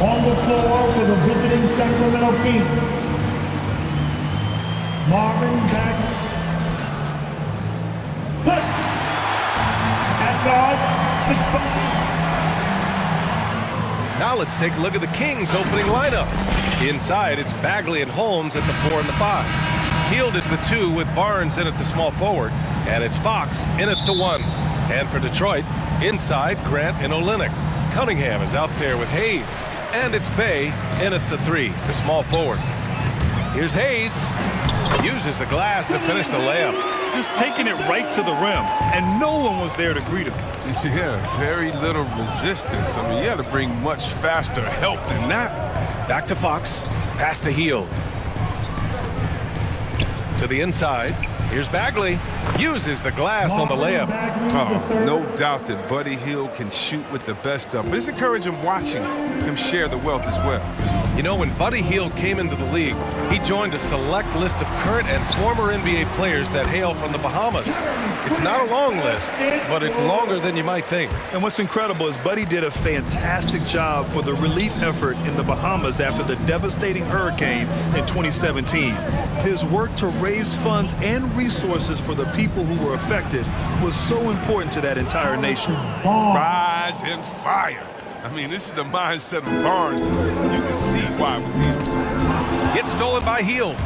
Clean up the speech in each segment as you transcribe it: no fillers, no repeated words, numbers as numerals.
On the floor for the visiting Sacramento Kings, Marvin Bagley. At guard, 6'5". Now let's take a look at the Kings' opening lineup. Inside, it's Bagley and Holmes at the 4 and the 5. Hield is the 2 with Barnes in at the small forward, and it's Fox in at the 1. And for Detroit, inside, Grant and Olynyk. Cunningham is out there with Hayes, and it's Bay in at the 3, the small forward. Here's Hayes. Uses the glass to finish the layup. Just taking it right to the rim, and no one was there to greet him. Yeah, very little resistance. I mean, you got to bring much faster help than that. Back to Fox. Pass to Hield. To the inside. Here's Bagley. Uses the glass on the layup. Oh, no doubt that Buddy Hield can shoot with the best of them. But it's encouraging watching him share the wealth as well. You know, when Buddy Hield came into the league, he joined a select list of current and former NBA players that hail from the Bahamas. It's not a long list, but it's longer than you might think. And what's incredible is Buddy did a fantastic job for the relief effort in the Bahamas after the devastating hurricane in 2017. His work to raise funds and resources for the people who were affected was so important to that entire nation. Rise and fire. I mean, this is the mindset of Barnes. You can see why with these results. Gets stolen by Hield.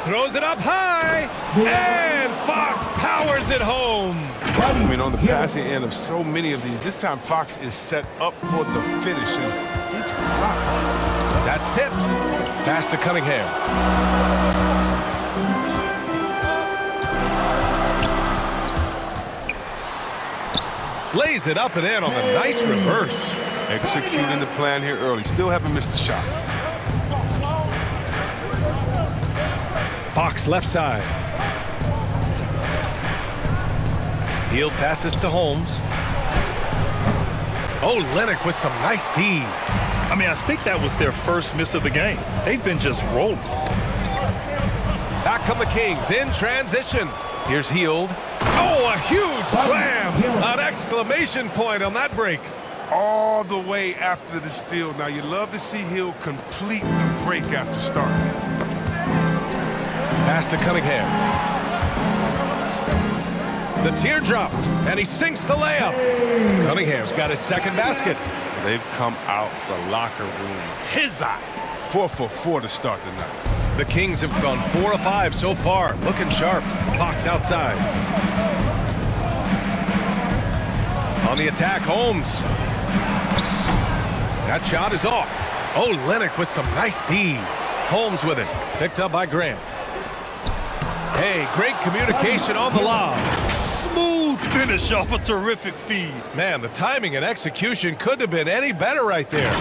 Throws it up high, and Fox powers it home. I mean, on the passing end of so many of these, this time Fox is set up for the finish, and he can fly. That's tipped. Pass to Cunningham. Lays it up and in on the nice reverse. Executing the plan here early. Still haven't missed a shot. Fox left side. Hield passes to Holmes. Olynyk with some nice D. I mean, I think that was their first miss of the game. They've been just rolling. Back come the Kings in transition. Here's Hield. Oh, a huge slam! An exclamation point on that break. All the way after the steal. Now, you love to see Hill complete the break after starting. Pass to Cunningham. The teardrop, and he sinks the layup. Cunningham's got his second basket. They've come out the locker room his eye. 4 for 4 to start the night. The Kings have gone 4 of 5 so far, looking sharp. Fox outside. On the attack, Holmes. That shot is off. Olynyk with some nice D. Holmes with it. Picked up by Grant. Hey, great communication on the lob. Smooth finish off a terrific feed. Man, the timing and execution couldn't have been any better right there.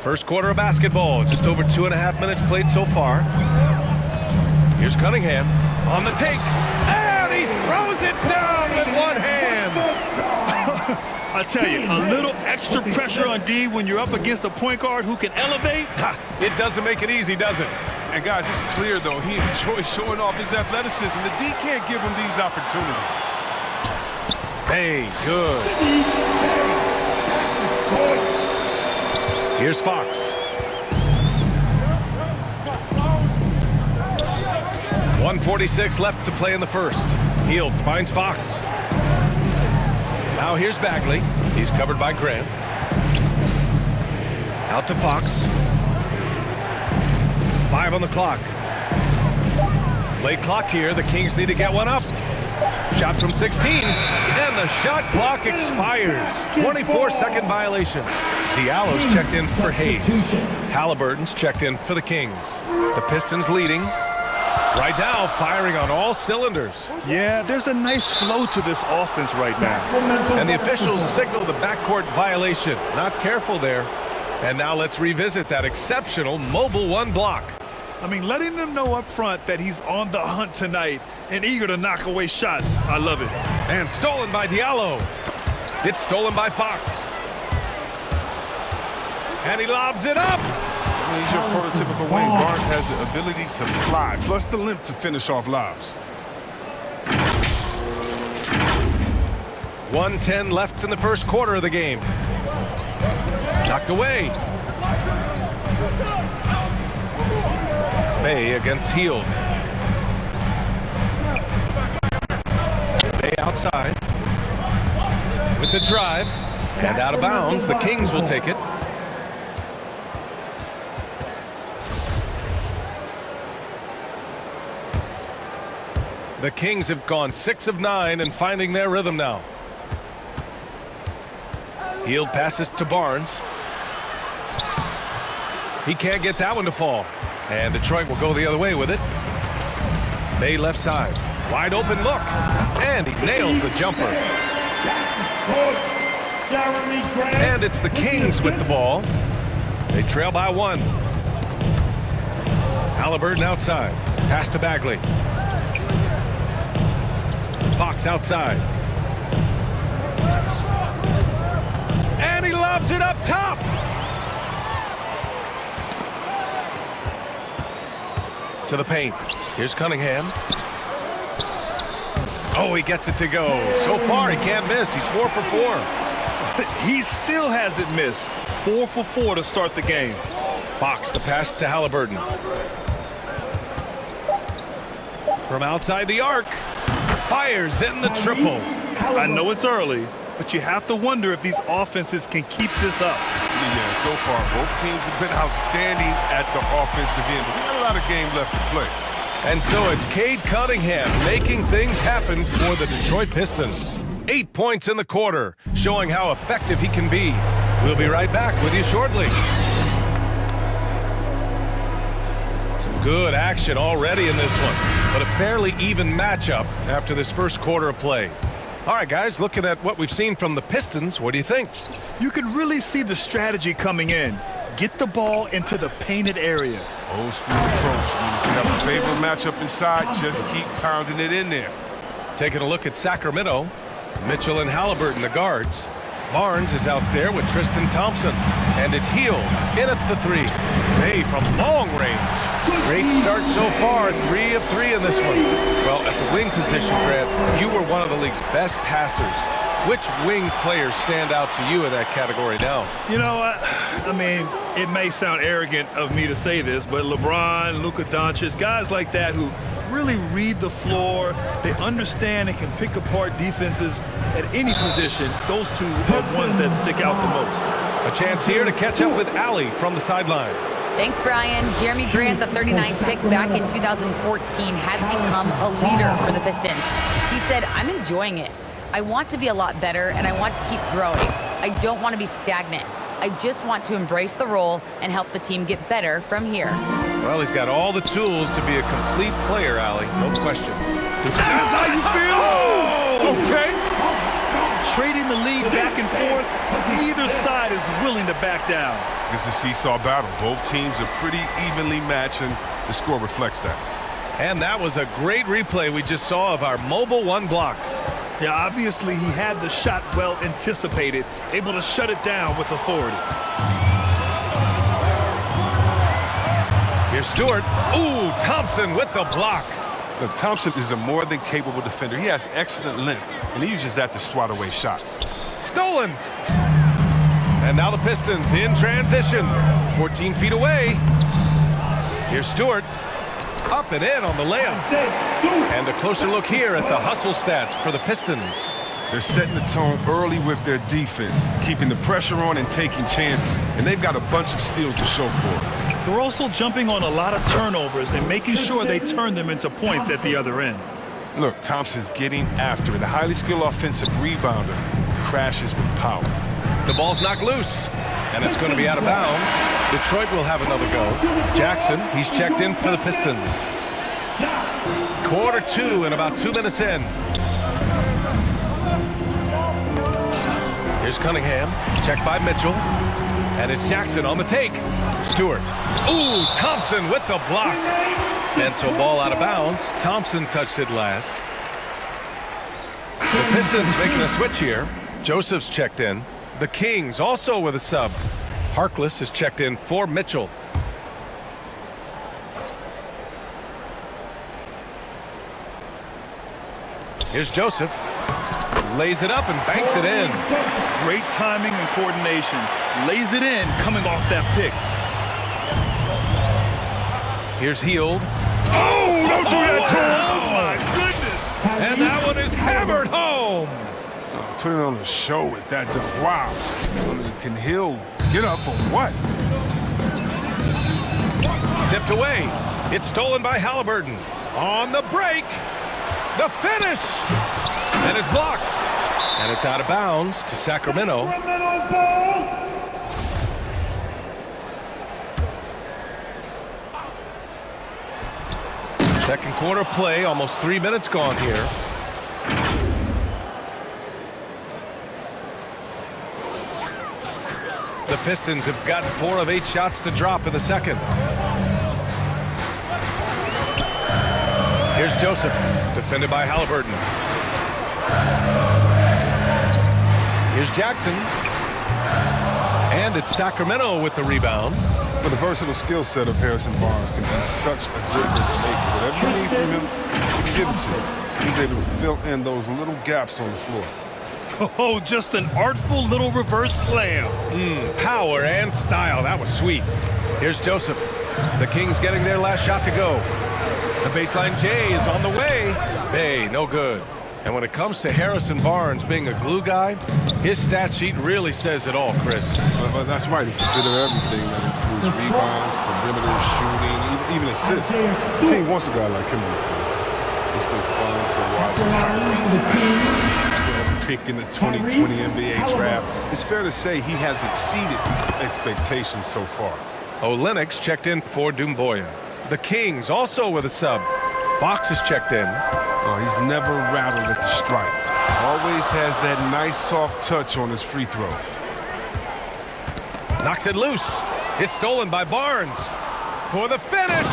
First quarter of basketball, just over 2.5 minutes played so far. Here's Cunningham on the take, and he throws it down with one hand. I tell you, a little extra pressure on D when you're up against a point guard who can elevate. It doesn't make it easy, does it? And guys, it's clear though, he enjoys showing off his athleticism. The D can't give him these opportunities. Hey, good. Here's Fox. .146 left to play in the first. Hield finds Fox. Now here's Bagley. He's covered by Grant. Out to Fox. 5 on the clock. Late clock here. The Kings need to get one up. Shot from 16. And the shot clock expires. 24-second violation. Diallo's checked in for Hayes. Halliburton's checked in for the Kings. The Pistons leading. Right now, firing on all cylinders. Yeah, there's a nice flow to this offense right now. And the officials signal the backcourt violation. Not careful there. And now let's revisit that exceptional mobile one block. I mean, letting them know up front that he's on the hunt tonight and eager to knock away shots. I love it. And stolen by Diallo. It's stolen by Fox. And he lobs it up. He's your prototypical Wayne. Barnes has the ability to fly, plus the limp to finish off lobs. 1:10 left in the first quarter of the game. Knocked away. Bay against Hield. Bay outside. With the drive. And out of bounds. The Kings will take it. The Kings have gone 6 of 9 and finding their rhythm now. Hield passes to Barnes. He can't get that one to fall. And Detroit will go the other way with it. Bay left side. Wide open look. And he nails the jumper. And it's the Kings with the ball. They trail by 1. Halliburton outside. Pass to Bagley. Fox outside. And he lobs it up top. To the paint. Here's Cunningham. Oh, he gets it to go. So far, he can't miss. He's 4 for 4. He still hasn't missed. 4 for 4 to start the game. Fox, the pass to Halliburton. From outside the arc. Fires in the triple. I know it's early, but you have to wonder if these offenses can keep this up. Yeah, so far, both teams have been outstanding at the offensive end. But we got a lot of game left to play. And so it's Cade Cunningham making things happen for the Detroit Pistons. 8 points in the quarter, showing how effective he can be. We'll be right back with you shortly. Some good action already in this one, but a fairly even matchup after this first quarter of play. All right, guys, looking at what we've seen from the Pistons, what do you think? You can really see the strategy coming in. Get the ball into the painted area. Old school approach. If you have a favorable matchup inside, just keep pounding it in there. Taking a look at Sacramento. Mitchell and Halliburton, the guards. Barnes is out there with Tristan Thompson. And it's Hield in at the 3. Bay from long range. Great start so far. 3 of 3 in this one. Well, at the wing position, Grant, you were one of the league's best passers. Which wing players stand out to you in that category now? You know what? I mean, it may sound arrogant of me to say this, but LeBron, Luka Doncic, guys like that who really read the floor, they understand and can pick apart defenses at any position. Those two are ones that stick out the most. A chance here to catch up with Allie from the sideline. Thanks, Brian. Jeremy Grant, the 39th pick back in 2014, has become a leader for the Pistons. He said, "I'm enjoying it. I want to be a lot better, and I want to keep growing. I don't want to be stagnant. I just want to embrace the role and help the team get better from here." Well, he's got all the tools to be a complete player, Allie. No question. That's how you feel? Oh! Okay. Trading the lead back and forth, neither side is willing to back down. It's a seesaw battle. Both teams are pretty evenly matched, and the score reflects that. And that was a great replay we just saw of our mobile 1 block. Yeah, obviously he had the shot well anticipated, able to shut it down with authority. Here's Stewart. Ooh, Thompson with the block. Look, Thompson is a more than capable defender. He has excellent length, and he uses that to swat away shots. Stolen. And now the Pistons in transition. 14 feet away. Here's Stewart. Up and in on the layup. And a closer look here at the hustle stats for the Pistons. They're setting the tone early with their defense, keeping the pressure on and taking chances. And they've got a bunch of steals to show for it. They're also jumping on a lot of turnovers and making sure they turn them into points at the other end. Look, Thompson's getting after it. The highly skilled offensive rebounder crashes with power. The ball's knocked loose, and it's going to be out of bounds. Detroit will have another go. Jackson, he's checked in for the Pistons. Quarter 2 and about 2 minutes in. Here's Cunningham, checked by Mitchell. And it's Jackson on the take. Stewart. Ooh, Thompson with the block. And so ball out of bounds. Thompson touched it last. The Pistons making a switch here. Joseph's checked in. The Kings also with a sub. Harkless is checked in for Mitchell. Here's Joseph. lays it up and banks it in. Great timing and coordination. Lays it in coming off that pick. Here's Hield. Oh, don't do that to him. Oh, my goodness. And that one is hammered home. Putting on a show with that dunk. Wow. I mean, can Hill get up or what? Tipped away. It's stolen by Halliburton. On the break. The finish. And is blocked. And it's out of bounds to Sacramento. Second quarter play, almost 3 minutes gone here. The Pistons have gotten 4 of 8 shots to drop in the second. Here's Joseph, defended by Halliburton. Here's Jackson. And it's Sacramento with the rebound. But the versatile skill set of Harrison Barnes can be such a difference maker. Whatever you need from him, you can give it to him. He's able to fill in those little gaps on the floor. Oh, just an artful little reverse slam. Power and style. That was sweet. Here's Joseph. The Kings getting their last shot to go. The baseline J is on the way. Hey, no good. And when it comes to Harrison Barnes being a glue guy, his stat sheet really says it all, Chris. That's right. It's a bit of everything that includes rebounds, perimeter shooting, even assists. The team wants a guy like him on the floor. It's been fun to watch Tyrese 12th pick in the 2020 NBA draft. It's fair to say he has exceeded expectations so far. Olenek's checked in for Doumbouya. The Kings also with a sub. Fox is checked in. Oh, he's never rattled at the stripe. Always has that nice soft touch on his free throws. Knocks it loose. It's stolen by Barnes. For the finish.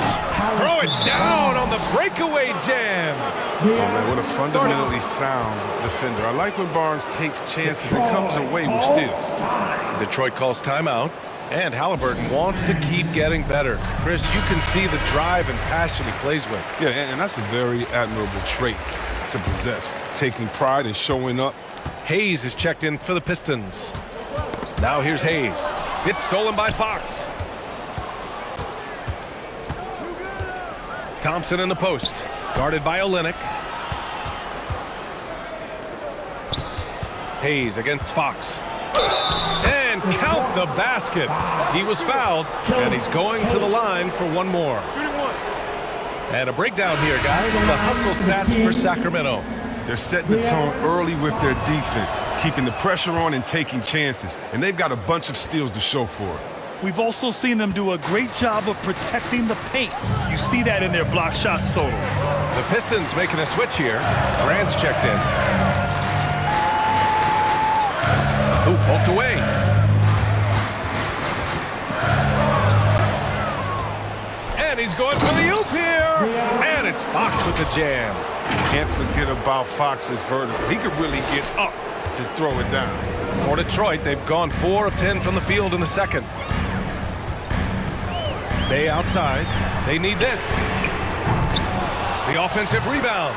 Throw it down on the breakaway jam. Oh, man, what a fundamentally sound defender. I like when Barnes takes chances and comes away with steals. Detroit calls timeout. And Halliburton wants to keep getting better. Chris, you can see the drive and passion he plays with. Yeah, and that's a very admirable trait to possess. Taking pride in showing up. Hayes is checked in for the Pistons. Now here's Hayes. It's stolen by Fox. Thompson in the post. Guarded by Olenek. Hayes against Fox. And count the basket. He was fouled, and he's going to the line for one more. And a breakdown here, guys. The hustle stats for Sacramento. They're setting the tone early with their defense, keeping the pressure on and taking chances. And they've got a bunch of steals to show for it. We've also seen them do a great job of protecting the paint. You see that in their block shots total. The Pistons making a switch here. Grant's checked in. Ooh, poked away. And he's going for the oop here. And it's Fox with the jam. Can't forget about Fox's vertical. He could really get up to throw it down. For Detroit, they've gone 4 of 10 from the field in the second. Bay outside. They need this. The offensive rebound.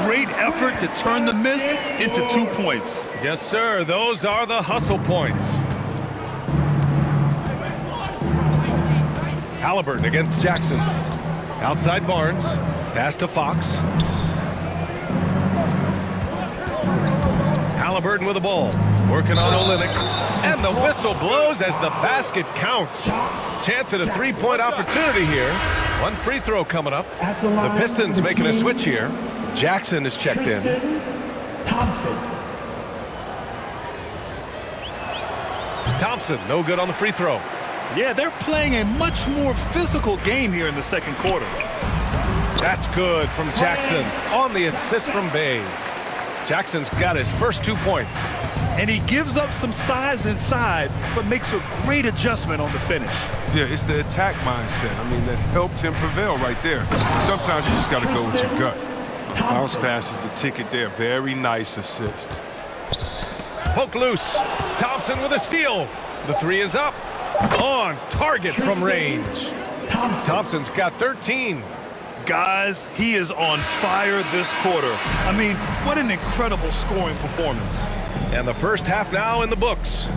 Great effort to turn the miss into 2 points. Yes, sir. Those are the hustle points. Halliburton against Jackson. Outside Barnes. Pass to Fox. Halliburton with the ball. Working on Olenek. And the whistle blows as the basket counts. Chance at a three-point opportunity here. One free throw coming up. The Pistons making a switch here. Jackson is checked in. Thompson, no good on the free throw. Yeah, they're playing a much more physical game here in the second quarter. That's good from Jackson on the assist from Bay. Jackson's got his first 2 points. And he gives up some size inside, but makes a great adjustment on the finish. Yeah, it's the attack mindset. I mean, that helped him prevail right there. Sometimes you just got to go with your gut. Bounce pass is the ticket there. Very nice assist. Poke loose. Thompson with a steal. The three is up. On target from range. Thompson's got 13. Guys, he is on fire this quarter. I mean, what an incredible scoring performance. And the first half now in the books.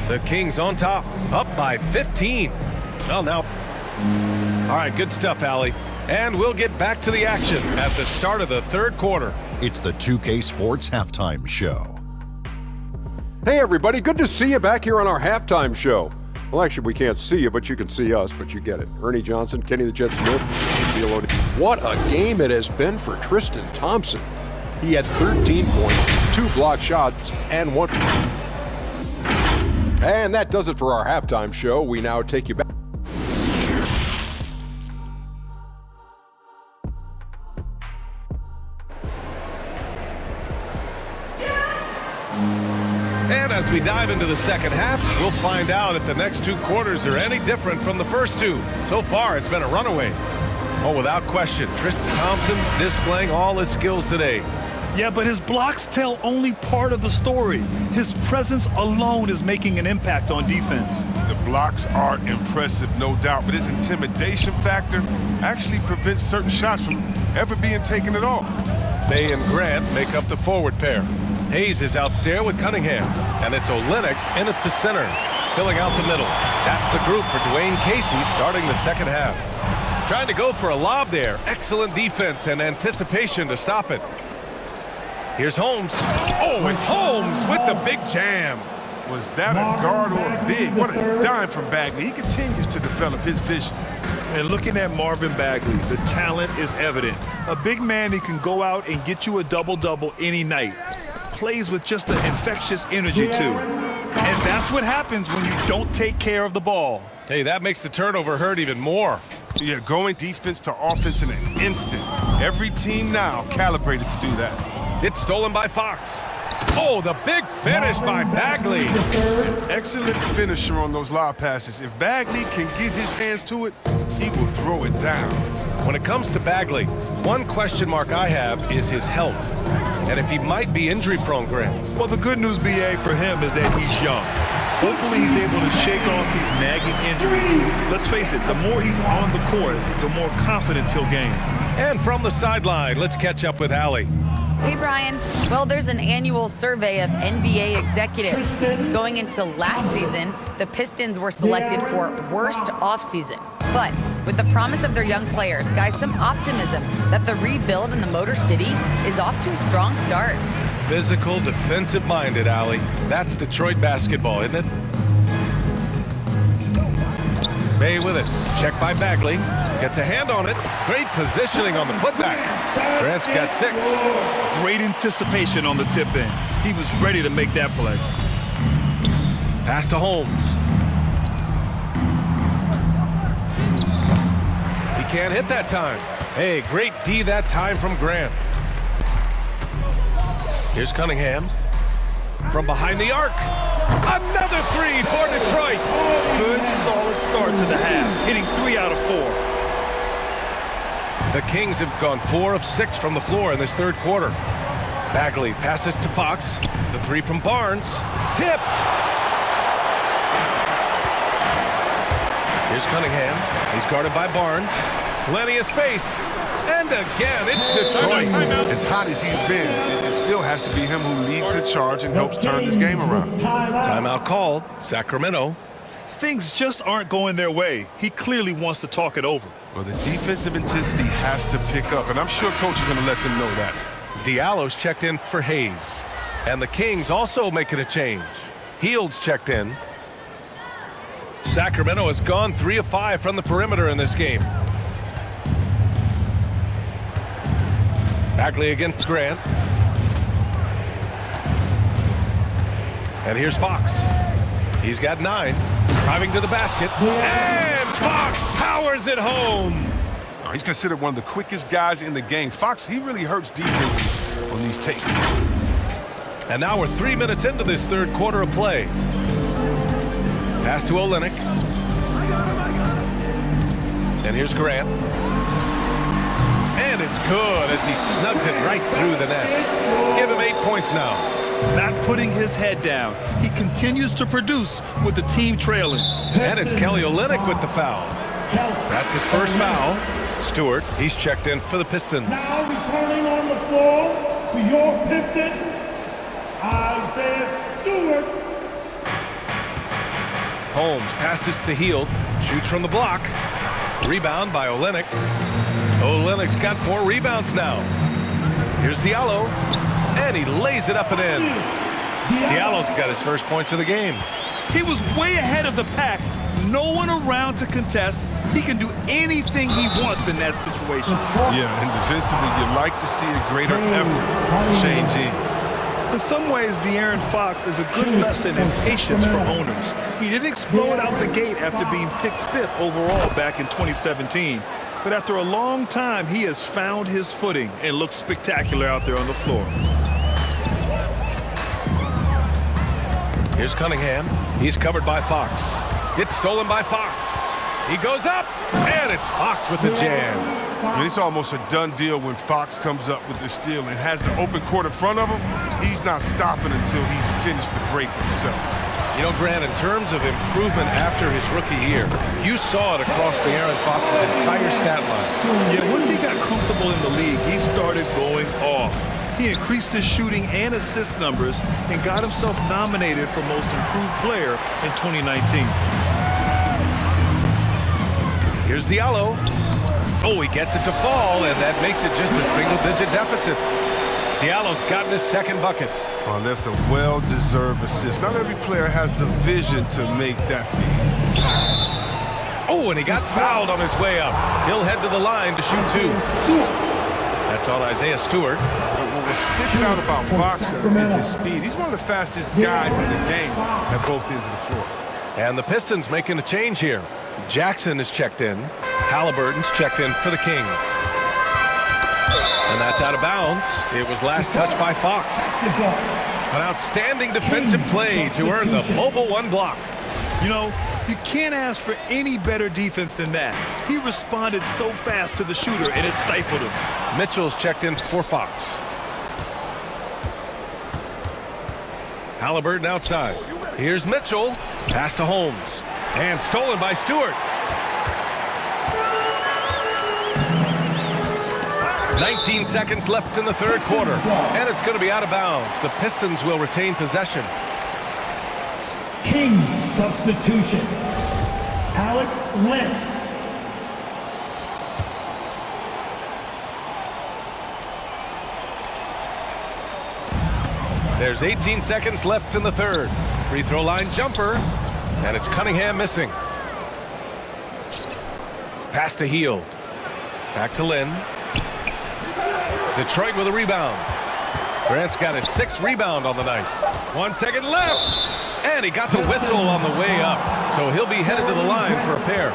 The Kings on top, up by 15. Well, now. All right, good stuff, Allie. And we'll get back to the action at the start of the third quarter. It's the 2K Sports Halftime Show. Hey, everybody. Good to see you back here on our halftime show. Well, actually, we can't see you, but you can see us, but you get it. Ernie Johnson, Kenny the Jet Smith. What a game it has been for Tristan Thompson. He had 13 points, 2 blocked shots, and 1. And that does it for our halftime show. We now take you back. And as we dive into the second half, we'll find out if the next 2 quarters are any different from the first 2. So far, it's been a runaway. Oh, without question, Tristan Thompson displaying all his skills today. Yeah, but his blocks tell only part of the story. His presence alone is making an impact on defense. The blocks are impressive, no doubt, but his intimidation factor actually prevents certain shots from ever being taken at all. Bay and Grant make up the forward pair. Hayes is out there with Cunningham, and it's Olynyk in at the center, filling out the middle. That's the group for Dwayne Casey starting the second half. Trying to go for a lob there. Excellent defense and anticipation to stop it. Here's Holmes. Oh, it's Holmes with the big jam. Was that a guard or a big? What a dime from Bagley. He continues to develop his vision. And looking at Marvin Bagley, the talent is evident. A big man who can go out and get you a double-double any night. Plays with just an infectious energy, too. And that's what happens when you don't take care of the ball. Hey, that makes the turnover hurt even more. Yeah, going defense to offense in an instant. Every team now calibrated to do that. It's stolen by Fox. Oh, the big finish by Bagley. Excellent finisher on those lob passes. If Bagley can get his hands to it, he will throw it down. When it comes to Bagley, one question mark I have is his health. And if he might be injury-prone, Grant. Well, the good news, BA, for him is that he's young. Hopefully he's able to shake off these nagging injuries. Let's face it, the more he's on the court, the more confidence he'll gain. And from the sideline, let's catch up with Allie. Hey, Brian. Well, there's an annual survey of NBA executives. Going into last season, the Pistons were selected for worst offseason. But with the promise of their young players, guys, some optimism that the rebuild in the Motor City is off to a strong start. Physical, defensive-minded, Allie. That's Detroit basketball, isn't it? Bay with it. Check by Bagley. Gets a hand on it. Great positioning on the putback. Grant's got 6. Great anticipation on the tip-in. He was ready to make that play. Pass to Holmes. He can't hit that time. Hey, great D that time from Grant. Here's Cunningham. From behind the arc. Another 3 for Detroit. Good, solid start to the half, hitting 3 out of 4. The Kings have gone 4 of 6 from the floor in this third quarter. Bagley passes to Fox. The 3 from Barnes. Tipped. Here's Cunningham. He's guarded by Barnes. Plenty of space. And again, it's Detroit. As hot as he's been, it still has to be him who leads the charge and helps turn this game around. Timeout called. Sacramento. Things just aren't going their way. He clearly wants to talk it over. Well, the defensive intensity has to pick up, and I'm sure coach is going to let them know that. Diallo's checked in for Hayes. And the Kings also making a change. Hield's checked in. Sacramento has gone 3 of 5 from the perimeter in this game. Bagley against Grant. And here's Fox. He's got 9. Driving to the basket. And Fox powers it home. He's considered one of the quickest guys in the game. Fox, he really hurts defenses on these takes. And now we're 3 minutes into this third quarter of play. Pass to Olynyk. And here's Grant. And it's good as he snugs it right through the net. Give him 8 points now. Not putting his head down. He continues to produce with the team trailing. And it's Kelly Olynyk with the foul. That's his first foul. Stewart, he's checked in for the Pistons. Now returning on the floor for your Pistons, Isaiah Stewart. Holmes passes to Hield, shoots from the block. Rebound by Olynyk. Olynyk's got 4 rebounds now. Here's Diallo, and he lays it up and in. Diallo's got his first points of the game. He was way ahead of the pack. No one around to contest. He can do anything he wants in that situation. Yeah, and defensively, you'd like to see a greater effort to change ends. In some ways, De'Aaron Fox is a good lesson in patience for owners. He didn't explode out the gate after being picked 5th overall back in 2017. But after a long time, he has found his footing and looks spectacular out there on the floor. Here's Cunningham. He's covered by Fox. It's stolen by Fox. He goes up, and it's Fox with the jam. I mean, it's almost a done deal when Fox comes up with the steal and has the open court in front of him. He's not stopping until he's finished the break himself. You know, Grant, in terms of improvement after his rookie year, you saw it across De'Aaron Fox's entire stat line. Yeah, once he got comfortable in the league, he started going off. He increased his shooting and assist numbers and got himself nominated for Most Improved Player in 2019. Here's Diallo. Oh, he gets it to fall, and that makes it just a single-digit deficit. Diallo's gotten his second bucket. Oh, that's a well-deserved assist. Not every player has the vision to make that feed. Oh, and he got fouled on his way up. He'll head to the line to shoot 2. That's on Isaiah Stewart. What sticks out about Fox is his speed. He's one of the fastest guys in the game at both ends of the floor. And the Pistons making a change here. Jackson is checked in. Halliburton's checked in for the Kings. And that's out of bounds. It was last touched by Fox. An outstanding defensive play to earn the mobile 1 block. You know, you can't ask for any better defense than that. He responded so fast to the shooter, and it stifled him. Mitchell's checked in for Fox. Halliburton outside. Here's Mitchell. Pass to Holmes. And stolen by Stewart. 19 seconds left in the third quarter. And it's going to be out of bounds. The Pistons will retain possession. King substitution. Alex Len. There's 18 seconds left in the third. Free throw line jumper. And it's Cunningham missing. Pass to Hield. Back to Lynn. Detroit with a rebound. Grant's got his 6th rebound on the night. 1 second left. And he got the whistle on the way up. So he'll be headed to the line for a pair.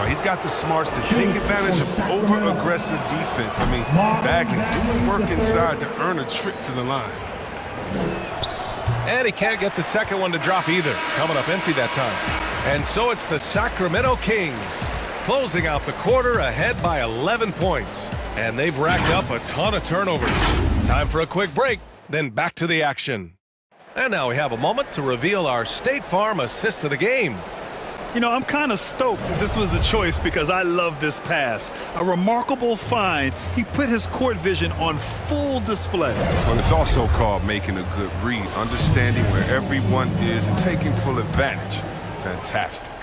He's got the smarts to take advantage of over-aggressive defense. I mean, Bagley doing work inside to earn a trip to the line. And he can't get the second one to drop either. Coming up empty that time. And so it's the Sacramento Kings closing out the quarter ahead by 11 points. And they've racked up a ton of turnovers. Time for a quick break, then back to the action. And now we have a moment to reveal our State Farm assist of the game. You know, I'm kind of stoked that this was a choice because I love this pass. A remarkable find. He put his court vision on full display. Well, it's also called making a good read, understanding where everyone is and taking full advantage. Fantastic.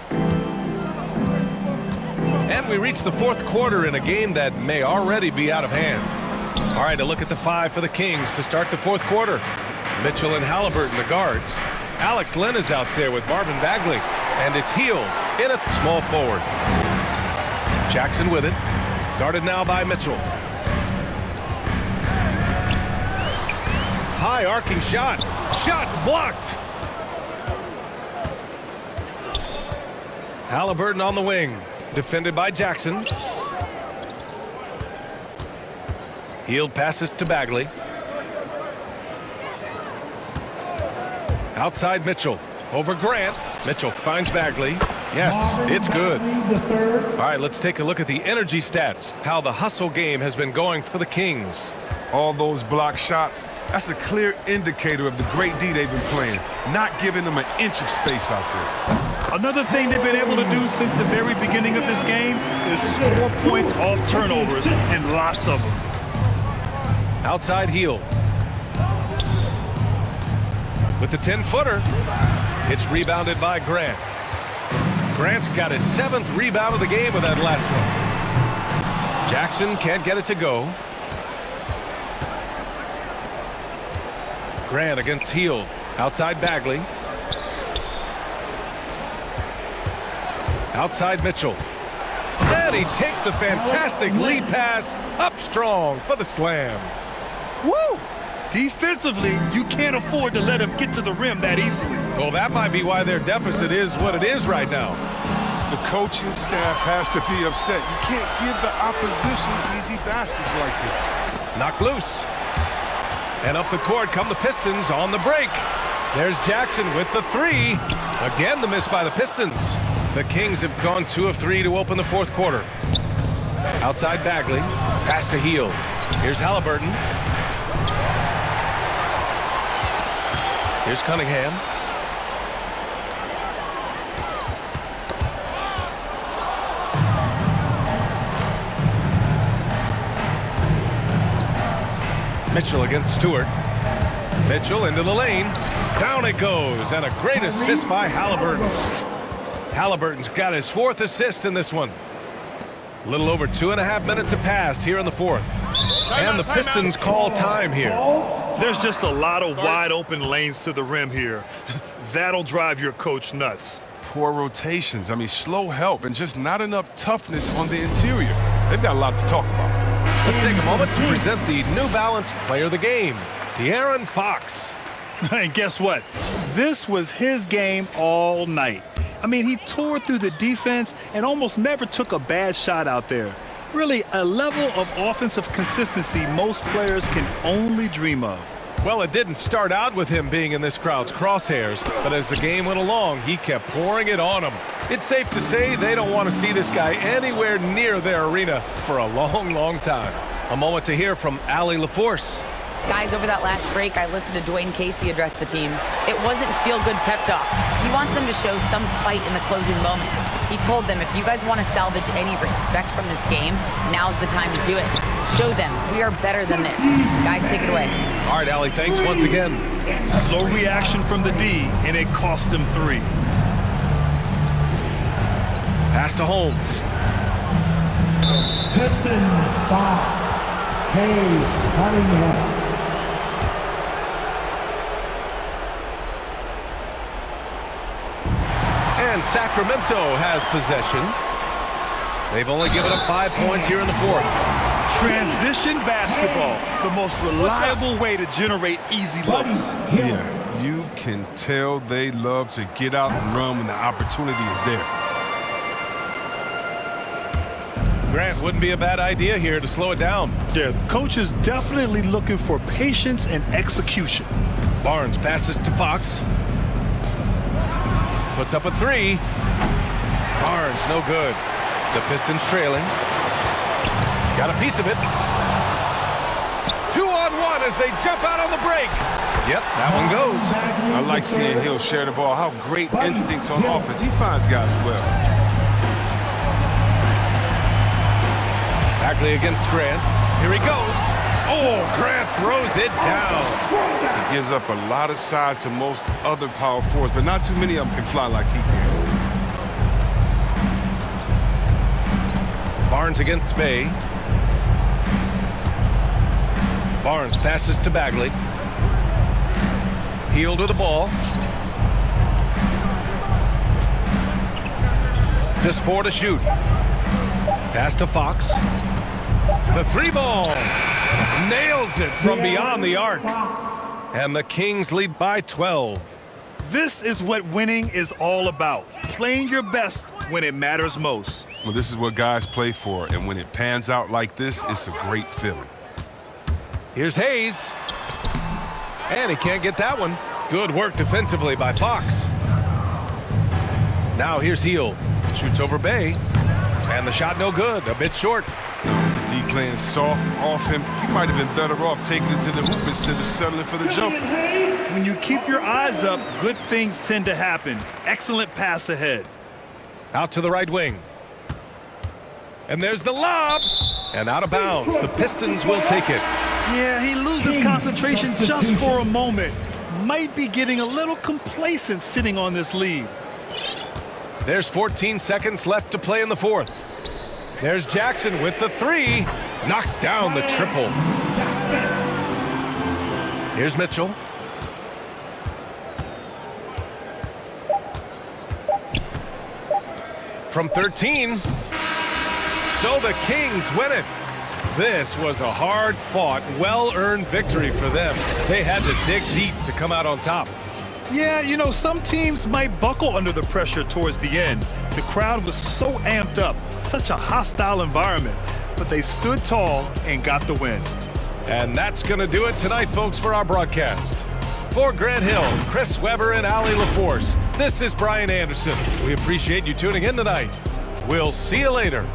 And we reach the fourth quarter in a game that may already be out of hand. All right, a look at the 5 for the Kings to start the fourth quarter. Mitchell and Halliburton, the guards. Alex Len is out there with Marvin Bagley. And it's Hield in at small forward. Jackson with it. Guarded now by Mitchell. High arcing shot. Shot's blocked. Halliburton on the wing. Defended by Jackson. Hield passes to Bagley. Outside Mitchell. Over Grant. Mitchell finds Bagley. Yes, it's good. All right, let's take a look at the energy stats. How the hustle game has been going for the Kings. All those block shots, that's a clear indicator of the great D they've been playing. Not giving them an inch of space out there. Another thing they've been able to do since the very beginning of this game is score points off turnovers, and lots of them. Outside heel. With the 10-footer, it's rebounded by Grant. Grant's got his 7th rebound of the game with that last one. Jackson can't get it to go. Grant against Hield. Outside Bagley. Outside Mitchell. And he takes the fantastic lead pass up strong for the slam. Woo! Defensively, you can't afford to let him get to the rim that easily. Well, that might be why their deficit is what it is right now. The coaching staff has to be upset. You can't give the opposition easy baskets like this. Knocked loose. And up the court come the Pistons on the break. There's Jackson with the 3. Again, the miss by the Pistons. The Kings have gone 2 of 3 to open the 4th quarter. Outside Bagley. Pass to Hield. Here's Halliburton. Here's Cunningham. Mitchell against Stewart. Mitchell into the lane. Down it goes, and a great assist by Halliburton. Halliburton's got his 4th assist in this one. A little over 2.5 minutes have passed here in the 4th. And the Pistons call time here. There's just a lot of wide open lanes to the rim here. That'll drive your coach nuts. Poor rotations. I mean, slow help and just not enough toughness on the interior. They've got a lot to talk about. Let's take a moment to present the New Balance Player of the Game, De'Aaron Fox. And guess what? This was his game all night. I mean, he tore through the defense and almost never took a bad shot out there. Really, a level of offensive consistency most players can only dream of. Well, it didn't start out with him being in this crowd's crosshairs, but as the game went along, he kept pouring it on them. It's safe to say they don't want to see this guy anywhere near their arena for a long, long time. A moment to hear from Allie LaForce. Guys, over that last break, I listened to Dwayne Casey address the team. It wasn't feel-good pep talk. He wants them to show some fight in the closing moments. He told them, if you guys want to salvage any respect from this game, now's the time to do it. Show them we are better than this. Guys, take it away. All right, Allie, thanks once again. Slow reaction from the D, and it cost him 3. Pass to Holmes. Pistons by Cade Cunningham. And Sacramento has possession. They've only given up 5 points here in the 4th. Transition basketball, the most reliable way to generate easy looks. Yeah, you can tell they love to get out and run when the opportunity is there. Grant, wouldn't be a bad idea here to slow it down. Yeah, the coach is definitely looking for patience and execution. Barnes passes to Fox. Puts up a 3. Barnes, no good. The Pistons trailing. Got a piece of it. 2-on-1 as they jump out on the break. Yep, that one goes. I like seeing Hill share the ball. How great instincts on offense. He finds guys well. Bagley against Grant. Here he goes. Oh, Grant throws it down. He gives up a lot of size to most other power forwards, but not too many of them can fly like he can. Barnes against Bay. Barnes passes to Bagley. Hield with the ball. Just 4 to shoot. Pass to Fox. The 3-ball. Nails it from beyond the arc. And the Kings lead by 12. This is what winning is all about. Playing your best when it matters most. Well, this is what guys play for, and when it pans out like this, it's a great feeling. Here's Hayes. And he can't get that one. Good work defensively by Fox. Now here's Hield. Shoots over Bay. And the shot no good. A bit short. D playing soft off him. He might have been better off taking it to the hoop instead of settling for the jump. When you keep your eyes up, good things tend to happen. Excellent pass ahead. Out to the right wing. And there's the lob. And out of bounds. The Pistons will take it. Yeah, he loses concentration just for a moment. Might be getting a little complacent sitting on this lead. There's 14 seconds left to play in the fourth. There's Jackson with the three. Knocks down the triple. Here's Mitchell. From 13. So the Kings win it. This was a hard-fought, well-earned victory for them. They had to dig deep to come out on top. Yeah, you know, some teams might buckle under the pressure towards the end. The crowd was so amped up, such a hostile environment, but they stood tall and got the win. And that's going to do it tonight, folks, for our broadcast. For Grant Hill, Chris Webber, and Allie LaForce, this is Brian Anderson. We appreciate you tuning in tonight. We'll see you later.